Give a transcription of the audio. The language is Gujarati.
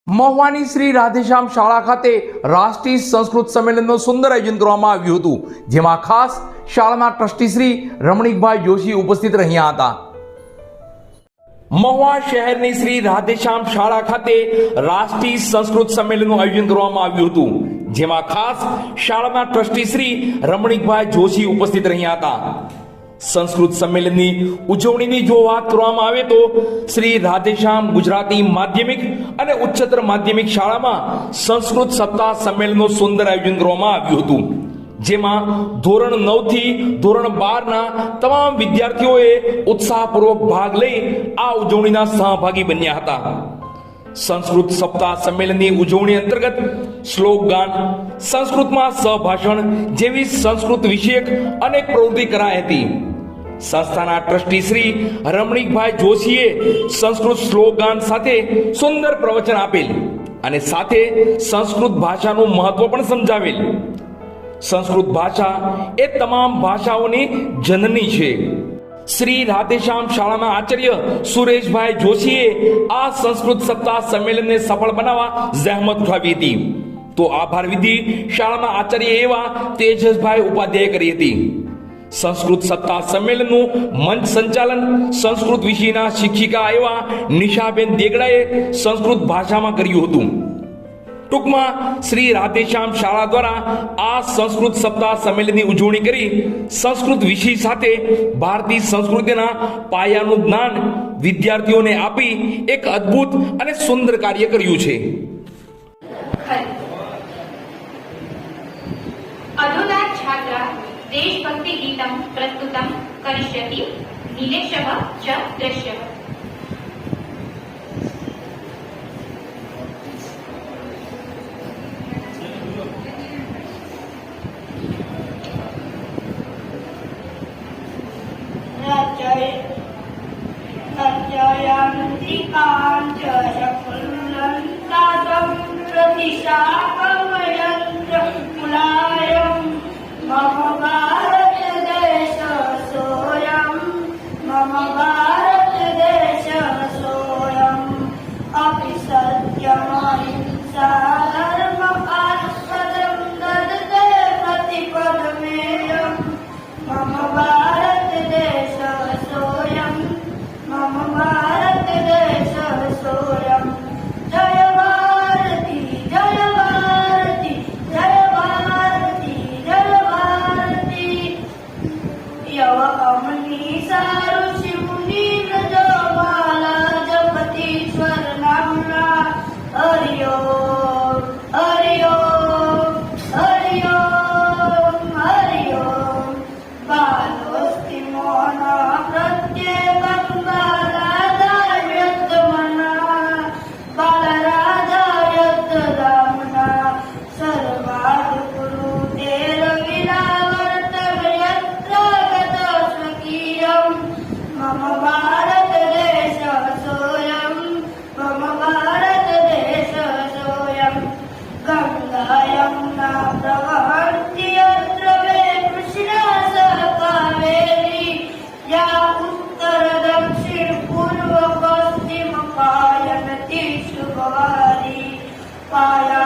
મહુવાની શ્રી રાધેશ્યામ શાળા ખાતે રાષ્ટ્રીય સંસ્કૃત સંમેલનનું સુંદર આયોજન કરવામાં આવ્યું હતું, જેમાં ખાસ શાળાના ટ્રસ્ટી શ્રી રમણીકભાઈ જોશી ઉપસ્થિત રહ્યા હતા. મહુવા શહેરની શ્રી રાધેશ્યામ શાળા ખાતે રાષ્ટ્રીય સંસ્કૃત સંમેલનનું આયોજન કરવામાં આવ્યું હતું, જેમાં ખાસ શાળાના ટ્રસ્ટી શ્રી રમણીકભાઈ જોશી ઉપસ્થિત રહ્યા હતા. સંસ્કૃત સંમેલનની ઉજવણીની જો વાત કરવામાં આવે તો શ્રી રાધેશ્યામ ગુજરાતી માધ્યમિક અને ઉચ્ચતર માધ્યમિક શાળામાં સંસ્કૃત સપ્તાહ સંમેલનનું સુંદર આયોજન કરવામાં આવ્યું હતું, જેમાં ધોરણ 9 થી ધોરણ 12 ના તમામ વિદ્યાર્થીઓએ ઉત્સાહપૂર્વક ભાગ લઈ આ ઉજવણીના સહભાગી બન્યા હતા. સંસ્કૃત સપ્તાહ સંમેલનની ઉજવણી અંતર્ગત શ્લોક ગાન, સંસ્કૃતમાં સહભાષણ જેવી સંસ્કૃત વિષયક અનેક પ્રવૃત્તિ કરાઈ હતી. સંસ્થાના ટ્રસ્ટી શ્રી રમણીકભાઈ જોશીએ સંસ્કૃત શ્લોક ગાન સાથે સુંદર પ્રવચન આપેલ અને સાથે સંસ્કૃત ભાષાનું મહત્વ પણ સમજાવેલ. સંસ્કૃત ભાષા એ તમામ ભાષાઓની જનની છે. શ્રી રાધેશ્યામ શાળાના આચાર્ય સુરેશભાઈ જોશીએ આ સંસ્કૃત સપ્તાહ સંમેલનને સફળ બનાવવા જહેમત ઉઠાવી હતી, તો આભાર વિધિ શાળાના આચાર્ય એવા તેજસભાઈ ઉપાધ્યાય કરી હતી. સંસ્કૃત સપ્તાહ સંમેલનનું મંચ સંચાલન સંસ્કૃત વિષયના શિક્ષિકા એવા નિશાબેન દેગડાએ સંસ્કૃત ભાષામાં કર્યું હતું. ટૂંકમાં શ્રી રાધેશ્યામ શાળા દ્વારા આ સંસ્કૃત સપ્તાહ સંમેલનની ઉજવણી કરી સંસ્કૃત વિષય સાથે ભારતીય સંસ્કૃતિના પાયાનું જ્ઞાન વિદ્યાર્થીઓને આપી એક અદ્ભુત અને સુંદર કાર્ય કર્યું છે. अधुना छात्रा देशभक्ति गीतं प्रस्तुतं करिष्यति. निलेशः च दृश्यः. रचयन्ति काञ्चन कुल्लन्तादं प्रतिशाकमयन्त्र कुलायं मम भारतदेश सोऽयं मम भारतदेश सोऽयम् अपि सत्यमहिंसा धर्मकात्पदं ददते प्रतिपदमेयं मम भारतदेश सोऽयं मम भारतदेश सोऽयं. जय भारती जय भारती जय भारती जय भारती. यव अमनीषा ऋषिमुनि व्रजो बाला जपतीश्वर नाम्ना. हरि ओम हरि ओम हरि ओम हरि ओम. बालोऽस्ति मोहनः प्रत्येकं बालादार्यत्मनः बालराजायत्तदाम्ना. सर्वादुकुरुते रविरावर्तयत्र गतस्वकीयं मम भारतदेशः सोऽयं मम भारतदेशः सोऽयं. गङ्गा यमुना प्रवहन्ति यत्र मे कृष्णा सह कावेरी. या उत्तर दक्षिण पूर्व पश्चिम पायनति शुभवारी. पाया